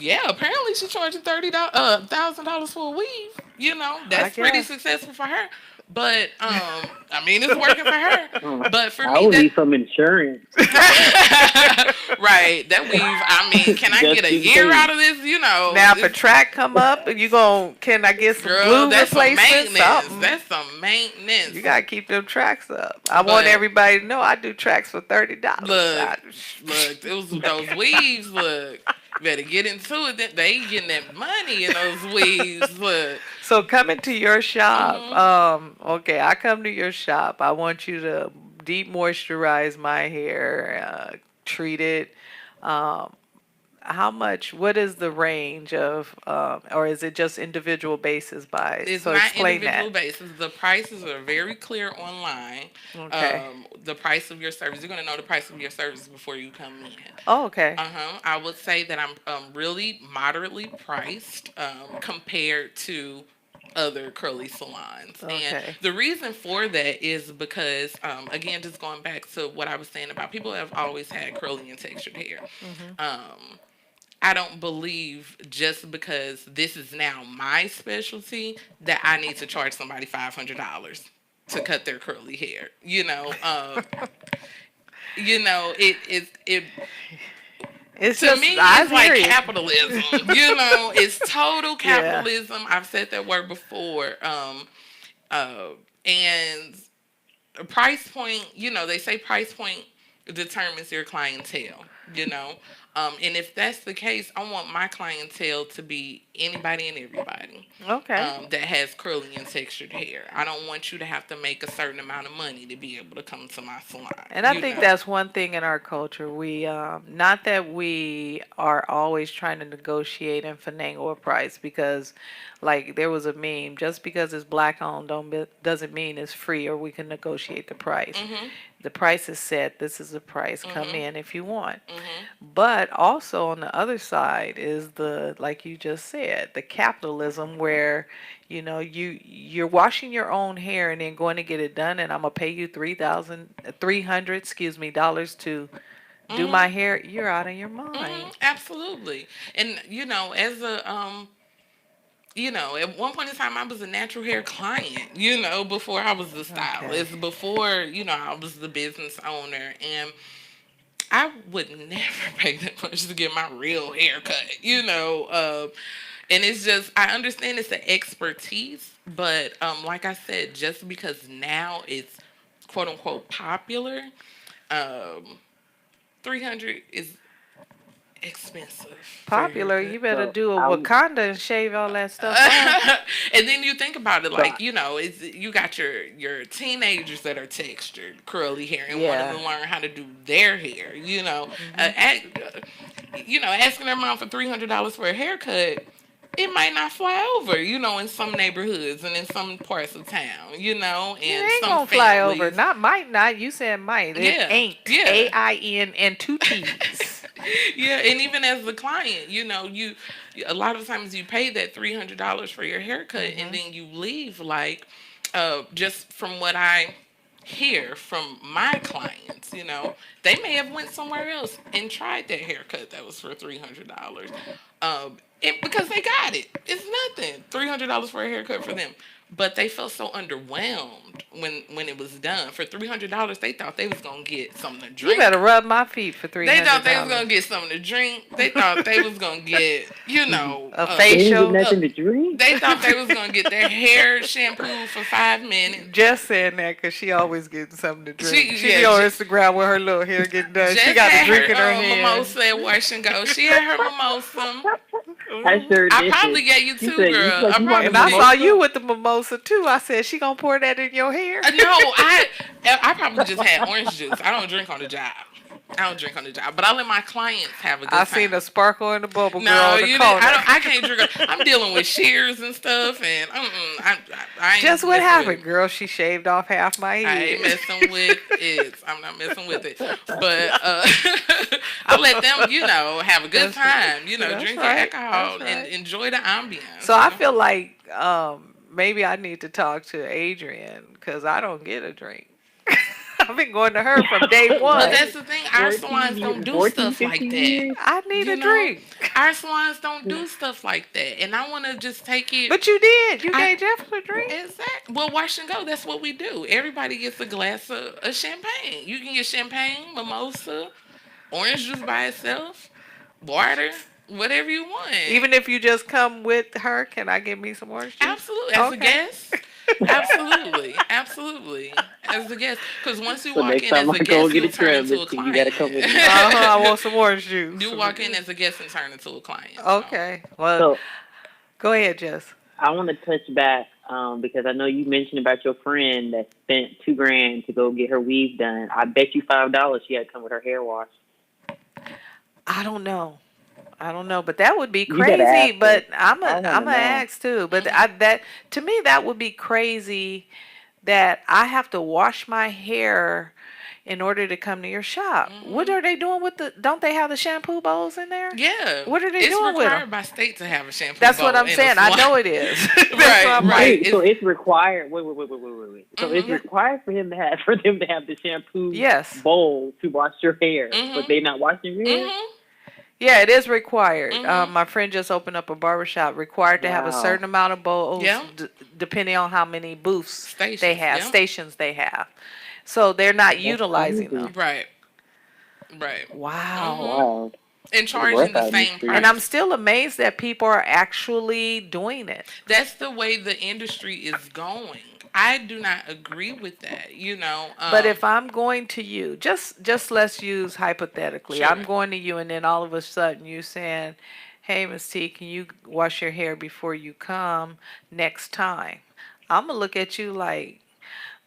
yeah, apparently she's charging $1,000 for a weave. I That's pretty guess. successful for her. But I mean, it's working for her. But for I me, would that need some insurance right, that weave. I mean, can I get just a in year case. out of this? Now, if a track come up, can I get some Girl, glue that's some replacement? maintenance. Something. That's some maintenance. You gotta keep them tracks up. I want But everybody to know I do tracks for $30. look, look, it was those weaves. Look, better get into it. They getting that money in those weaves. Look. So coming to your shop, Mhm. okay, I come to your shop. I want you to deep moisturize my hair, treat it. Um, how much? What is the range of, or is it just individual basis by? It's So not explain that. individual basis. The prices are very clear online. Okay. The price of your service. You're gonna know the price of your service before you come in. Oh, okay. I would say that I'm really moderately priced compared to other curly salons. And Okay. the reason for that is because, again, just going back to what I was saying about people have always had curly and textured hair. Mhm. I don't believe just because this is now my specialty that I need to charge somebody $500 to cut their curly hair. It It's to just me, I it's like hear you. capitalism. It's total Yeah. capitalism. I've said that word before. Uh, and a price point, they say price point determines your clientele, you know. And if that's the case, I want my clientele to be anybody and everybody Okay. that has curly and textured hair. I don't want you to have to make a certain amount of money to be able to come to my salon. And I think that's one thing in our culture. We, not that we are always trying to negotiate and finagle a price, because, like, there was a meme. Just because it's black owned doesn't mean it's free or we can negotiate the price. Mm-hmm. The price is set. This is the price. Come Mm-hmm. in if you want. Mm-hmm. But also on the other side is the, like you just said, the capitalism where, you're washing your own hair and then going to get it done, and I'm gonna pay you 300, excuse me, dollars to do Mm-hmm. my hair. You're out of your Mm-hmm. mind. Absolutely. And as a at one point in time, I was a natural hair client, before I was the Okay. stylist, before, I was the business owner. And I would never pay that much to get my real hair cut, and it's just, I understand it's an expertise, but like I said, just because now it's quote unquote popular, um, 300 is expensive for a Popular, haircut. you better So do a I'm Wakanda and shave all that stuff off. And then you think about it, so like, it's, you got your teenagers that are textured curly hair and wanting Yeah. to learn how to do their hair, Hmm. asking their mom for $300 for a haircut, it might not fly over, in some neighborhoods and in some parts of town, It and ain't some gonna fly over. families. Not might not. You said might. It Yeah, ain't. yeah. AIN and two T's. Yeah, and even as the client, a lot of times you pay that $300 for your haircut, and Hmm. then you leave like, just from what I hear from my clients, they may have went somewhere else and tried that haircut that was for $300, and because they got it, it's nothing. $300 for a haircut for them. but they felt so underwhelmed when it was done. For $300, they thought they was gonna get something to drink. You better rub my feet for $300. They thought they was gonna get something to drink. They thought they was gonna get, a facial. Nothing to drink. They thought they was gonna get their hair shampooed for 5 minutes. Just saying that because she always getting something to drink. She be on Instagram with her little hair getting done. She got a drink in her hand. Mimosa at wash.go. She had her mimosa. I probably gave you two, girl. And I saw you with the mimosa too. I said, she gonna pour that in your hair? No, I probably just had orange juice. I don't drink on the job. But I let my clients have a good time. I seen the sparkle in the bubble, girl. No, I can't drink. I'm dealing with shears and stuff, and I ain't just what happened, girl? She shaved off half my head. I ain't messing with it. I'm not messing with it. But I let them, have a good time. Drink your alcohol and enjoy the ambiance. So I feel like maybe I need to talk to Adrian because I don't get a drink. I've been going to her from day one. But that's the thing. Our salons don't do stuff like that. I need a drink. Our salons don't do stuff like that. And I want to just take it. But you did. You gave Jeff a drink. Exactly. Well, wash.go, that's what we do. Everybody gets a glass of champagne. You can get champagne, mimosa, orange juice by itself, water, whatever you want. Even if you just come with her, can I get me some orange juice? Absolutely. As a guest. Absolutely. As a guest, because once you walk in as a guest, you turn into a client. You gotta come with me. I want some orange juice. You walk in as a guest and turn into a client. Okay. Well, go ahead, Jess. I want to touch back because I know you mentioned about your friend that spent $2,000 to go get her weave done. I bet you $5 she had to come with her hair wash. I don't know, but that would be crazy. But I'm a ask too. But that to me that would be crazy. That I have to wash my hair in order to come to your shop. Mm-hmm. What are they doing with don't they have the shampoo bowls in there? Yeah. What are they doing with them? It's required by state to have a shampoo bowl. That's what I'm saying. I know it is. Right. So it's required. Wait. So it's required for them to have the shampoo bowl to wash your hair, but they're not washing your hair? Mm-hmm. Yeah, it is required. My friend just opened up a barbershop, required to have a certain amount of bowls, depending on how many booths they have, stations they have. So they're not utilizing them. Right. Wow. And charging the same price. And I'm still amazed that people are actually doing it. That's the way the industry is going. I do not agree with that, but if I'm going to you, just let's use hypothetically. Sure. I'm going to you, and then all of a sudden you saying, "Hey, Miss T, can you wash your hair before you come next time?" I'm gonna look at you like,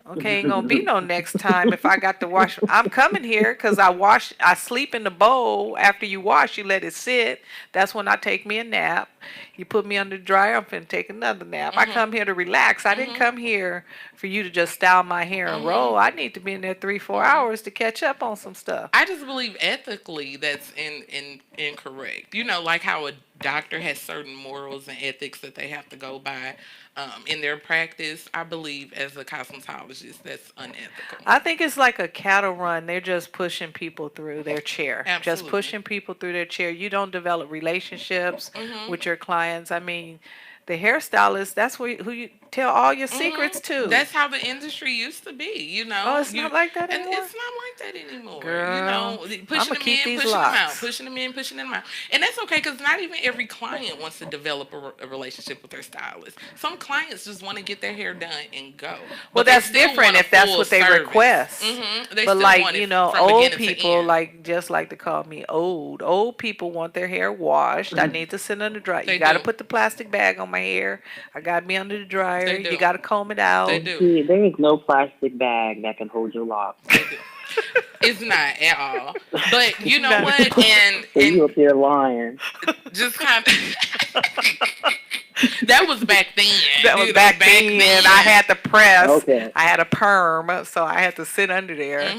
okay, ain't gonna be no next time if I got to wash. I'm coming here because I sleep in the bowl. After you wash, you let it sit. That's when I take me a nap. You put me under the dryer, I'm finna take another nap. I come here to relax. I didn't come here for you to just style my hair and roll. I need to be in there 3-4 hours to catch up on some stuff. I just believe ethically that's incorrect. Like how a doctor has certain morals and ethics that they have to go by in their practice. I believe as a cosmetologist that's unethical. I think it's like a cattle run. They're just pushing people through their chair. Absolutely. Just pushing people through their chair. You don't develop relationships with your clients. I mean, the hairstylist, that's who you tell all your secrets to. That's how the industry used to be, Oh, it's not like that anymore? It's not like that anymore. Girl, pushing them in, pushing them out, pushing them in, pushing them out. And that's okay because not even every client wants to develop a relationship with their stylist. Some clients just want to get their hair done and go. Well, that's different if that's what they request. But like, old people just like to call me old. Old people want their hair washed. I need to sit under the dryer. You got to put the plastic bag on my hair. I got to be under the dryer. You got to comb it out. They do. See, there is no plastic bag that can hold your locks. It's not at all. But you know what? And you up there lying. Just kind of. That was back then. That was back then. I had to press. Okay. I had a perm, so I had to sit under there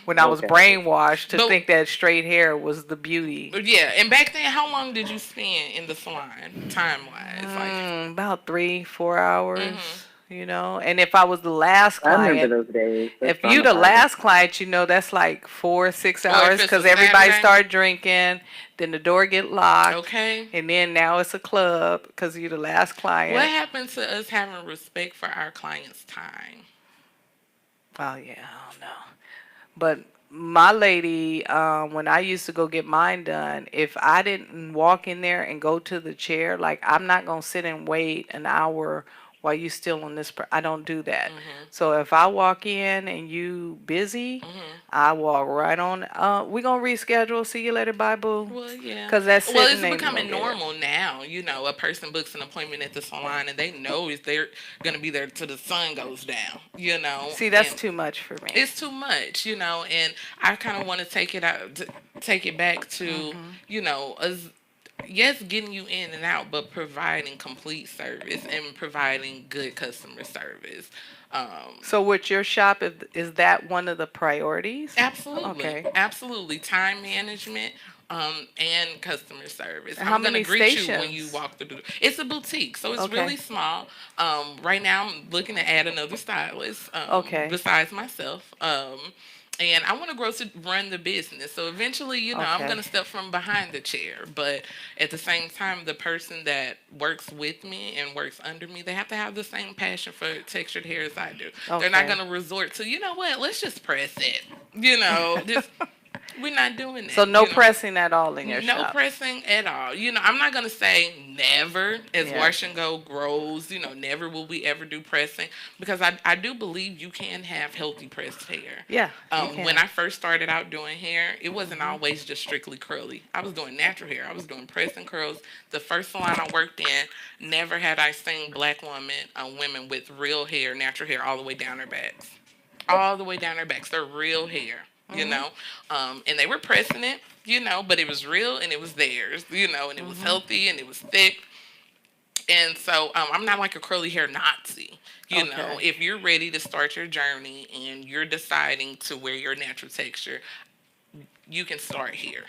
when I was brainwashed to think that straight hair was the beauty. Yeah, and back then, how long did you spend in the salon, time-wise? About 3-4 hours. you know. And if I was the last I remember client, those days. if you the last client, you know that's like 4 or 6 hours because everybody start drinking, then the door get locked, Okay. and then now it's a club because you the last client. What happened to us having respect for our clients' time? Oh yeah, I don't know. But my lady, when I used to go get mine done, if I didn't walk in there and go to the chair, like I'm not gonna sit and wait an hour while you still on this. I don't do that. So if I walk in and you busy, I walk right on. We gonna reschedule. See you later, bye boo. Well, yeah. Because that's it's becoming normal now. You know, a person books an appointment at the salon and they know if they're gonna be there till the sun goes down. You know. See, that's too much for me. It's too much, you know, and I kind of want to take it back to, you know, us. Yes, getting you in and out, but providing complete service and providing good customer service. So with your shop, is that one of the priorities? Absolutely. Okay. Absolutely. Time management and customer service. How I'm going to many greet stations? you when you walk through the door. It's a boutique, so it's Okay. really small. Right now, I'm looking to add another stylist besides myself. And I want to grow to run the business. So eventually, you know, I'm going to step from behind the chair. But at the same time, the person that works with me and works under me, they have to have the same passion for textured hair as I do. Okay. They're not going to resort to, you know what, let's just press it. You know, just... We're not doing that. So no pressing at all in your shop? No pressing at all. You know, I'm not going to say never as wash.go grows. You know, never will we ever do pressing because I do believe you can have healthy pressed hair. Yeah. When I first started out doing hair, it wasn't always just strictly curly. I was doing natural hair. I was doing press and curls. The first salon I worked in, never had I seen black women with real hair, natural hair, all the way down their backs. All the way down their backs. They're real hair. You know, and they were pressing it, you know, but it was real and it was theirs, you know, and it was healthy and it was thick. And so I'm not like a curly hair Nazi. You know, if you're ready to start your journey and you're deciding to wear your natural texture, you can start here.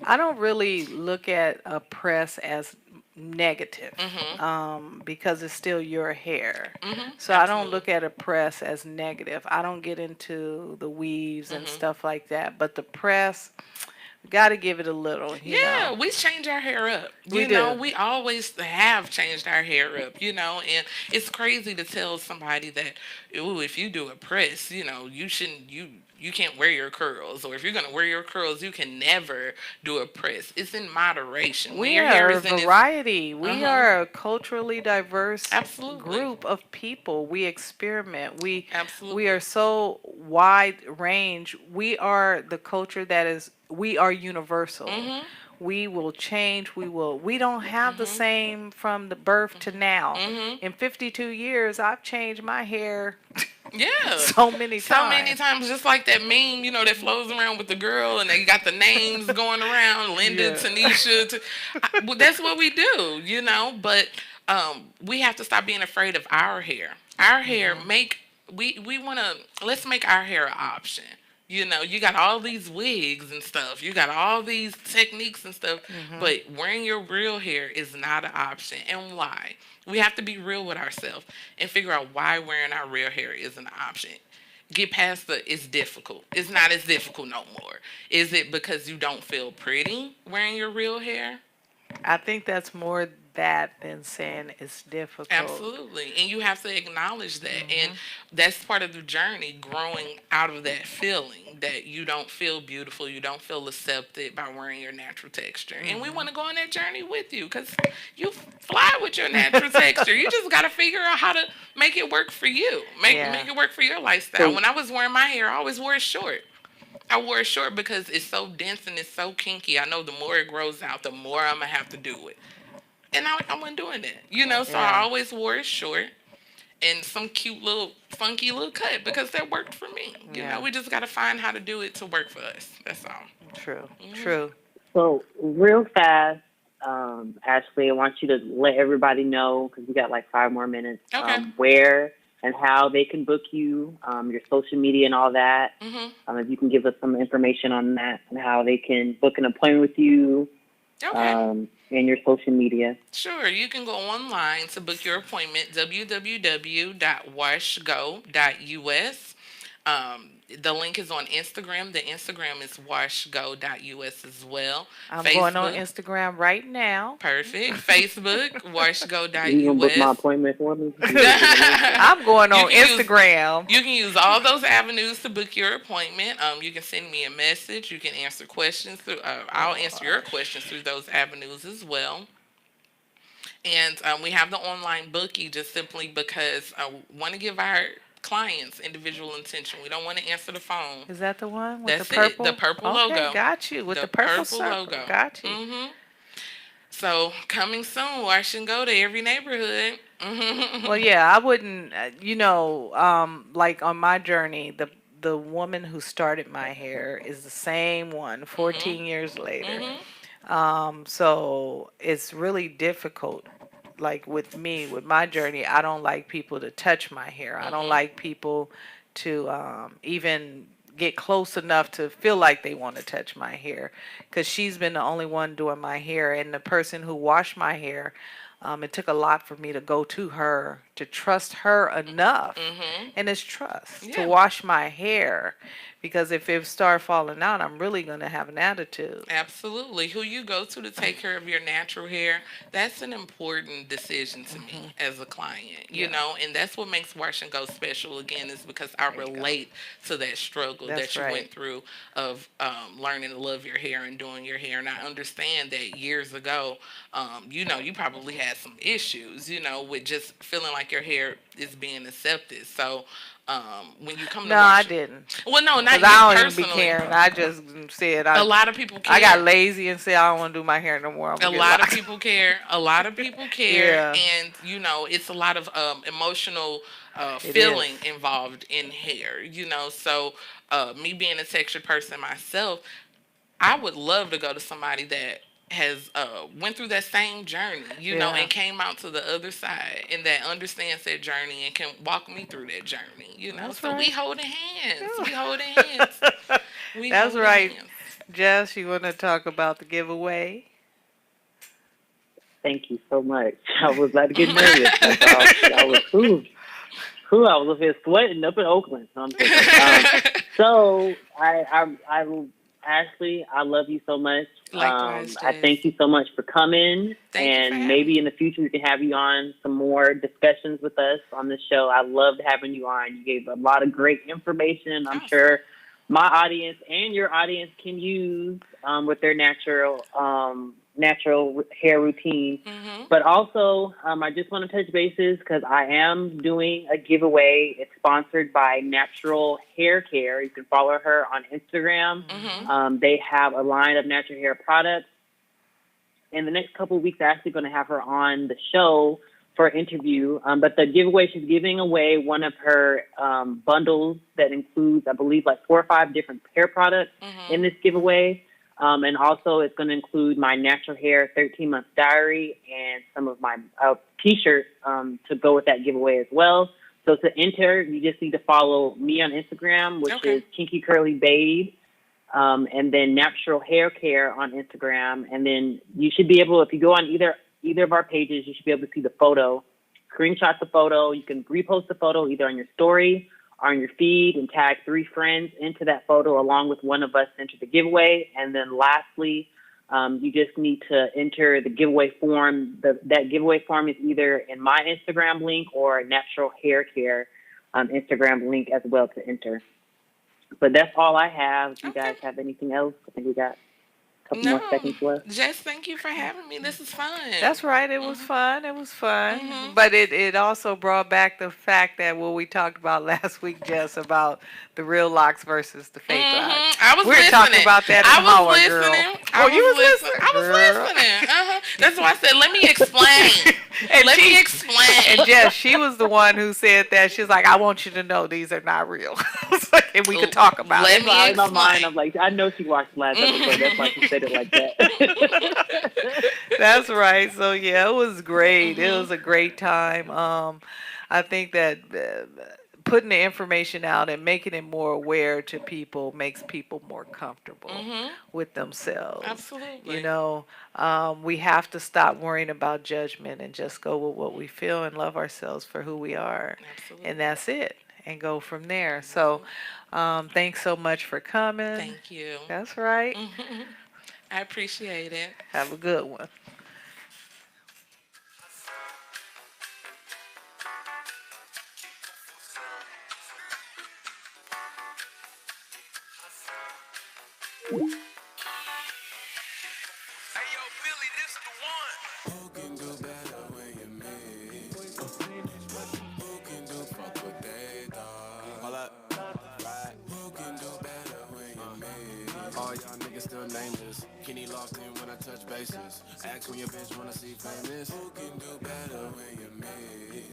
I don't really look at a press as negative because it's still your hair. So I don't look at a press as negative. I don't get into the weaves and stuff like that. But the press, got to give it a little. You know? We change our hair up. You know, we always have changed our hair up, you know, and it's crazy to tell somebody that, ooh, if you do a press, you know, you shouldn't, you can't wear your curls, or if you're going to wear your curls, you can never do a press. It's in moderation. We are a variety. We are a culturally diverse group of people. We experiment. We are so wide range. We are the culture we are universal. We will change. We don't have the same from the birth to now. In 52 years, I've changed my hair. Yeah. So many times. Just like that meme, you know, that flows around with the girl and they got the names going around, Linda, Tanisha. Well, that's what we do, you know, but we have to stop being afraid of our hair. Our hair, let's make our hair an option. You know, you got all these wigs and stuff. You got all these techniques and stuff. But wearing your real hair is not an option. And why? We have to be real with ourselves and figure out why wearing our real hair is an option. Get past it's difficult. It's not as difficult no more. Is it because you don't feel pretty wearing your real hair? I think that's more that than saying it's difficult. Absolutely. And you have to acknowledge that. And that's part of the journey, growing out of that feeling that you don't feel beautiful, you don't feel accepted by wearing your natural texture. And we want to go on that journey with you because you fly with your natural texture. You just got to figure out how to make it work for you. Make it work for your lifestyle. When I was wearing my hair, I always wore it short. I wore it short because it's so dense and it's so kinky. I know the more it grows out, the more I'm going to have to do it. And I wasn't doing that, you know, so I always wore it short and some cute little, funky little cut because that worked for me. You know, we just got to find how to do it to work for us. That's all. True. So real fast, Ashley, I want you to let everybody know, because we got like 5 more minutes, where and how they can book you, your social media and all that. If you can give us some information on that and how they can book an appointment with you. Okay. And your social media. Sure. You can go online to book your appointment, www.washgo.us. The link is on Instagram. The Instagram is washgo.us as well. I'm going on Facebook. Instagram right now. Perfect. Facebook, You gonna book my washgo.us. appointment for me? I'm going on Instagram. You can use all those avenues to book your appointment. You can send me a message. You can answer questions through. I'll answer your questions through those avenues as well. And we have the online bookie just simply because I want to give our clients individual attention. We don't want to answer the phone. Is that the one with That's the purple? it. The purple okay, logo. Got you. With the purple circle. logo. Got you. So coming soon, Wash and Go to every neighborhood. Well, yeah, I wouldn't. Like on my journey, the woman who started my hair is the same one 14 years later. So it's really difficult. Like with me, with my journey, I don't like people to touch my hair. I don't like people to even get close enough to feel like they want to touch my hair, because she's been the only one doing my hair, and the person who washed my hair, it took a lot for me to go to her, to trust her enough, and it's trust to wash my hair, because if it start falling out, I'm really going to have an attitude. Absolutely. Who you go to take care of your natural hair, that's an important decision to me as a client, you know, and that's what makes Wash and Go special, again, is because I relate to that struggle that you went through of learning to love your hair and doing your hair. And I understand that years ago, you know, you probably had some issues, you know, with just feeling like your hair is being accepted. So, when you come to I didn't. Well, no, not you I don't personally. even be caring. I just said a lot of people care. I got lazy and said I don't want to do my hair no more. A lot of people care. A lot of people care, and you know, it's a lot of emotional feeling involved in hair. You know, so me being a textured person myself, I would love to go to somebody that has went through that same journey, you know, and came out to the other side, and that understands that journey and can walk me through that journey, you know. So we holding hands. We holding hands. That's right. Hands. Jess, you want to talk about the giveaway? Thank you so much. I was about to get nervous. I was I was up here sweating up in Oakland. So Ashley, I love you so much. Likewise, I thank you so much for coming. And maybe in the future we can have you on some more discussions with us on this show. I loved having you on. You gave a lot of great information. I'm sure my audience and your audience can use with their natural hair routine. But also, I just want to touch bases because I am doing a giveaway. It's sponsored by Natural Hair Care. You can follow her on Instagram. They have a line of natural hair products. In the next couple of weeks, I'm actually going to have her on the show for an interview. But the giveaway, she's giving away one of her bundles that includes, I believe, like 4 or 5 different hair products in this giveaway. And also it's going to include my natural hair 13-month diary and some of my T-shirts to go with that giveaway as well. So to enter, you just need to follow me on Instagram, which is Kinky Curly Babe, and then Natural Hair Care on Instagram. And then you should be able, if you go on either of our pages, you should be able to see the photo. Screenshot the photo. You can repost the photo either on your story or on your feed and tag 3 friends into that photo along with one of us to enter the giveaway. And then lastly, you just need to enter the giveaway form. That giveaway form is either in my Instagram link or Natural Hair Care Instagram link as well to enter. But that's all I have. Do you guys have anything else? I think we got couple more seconds left. Jess, thank you for having me. This is fun. That's right. It was fun. It was fun. But it also brought back the fact that what we talked about last week, Jess, about the real locks versus the fake locks. We were talking about that in Howard, girl. You was listening? I was listening. That's why I said, let me explain. Let me explain. And Jess, she was the one who said that. She's like, I want you to know these are not real. And we could talk about it. Let me explain. In my mind, I'm like, I know she watched last episode. That's why she said it like that. That's right. So yeah, it was great. It was a great time. I think that putting the information out and making it more aware to people makes people more comfortable with themselves. Absolutely. You know, we have to stop worrying about judgment and just go with what we feel and love ourselves for who we are. Absolutely. And that's it. And go from there. So, thanks so much for coming. Thank you. That's right. I appreciate it. Have a good one. All y'all niggas still nameless. Kenny locked in when I touch bases. Ask when your bitch wanna see famous. Who can do better when you're me?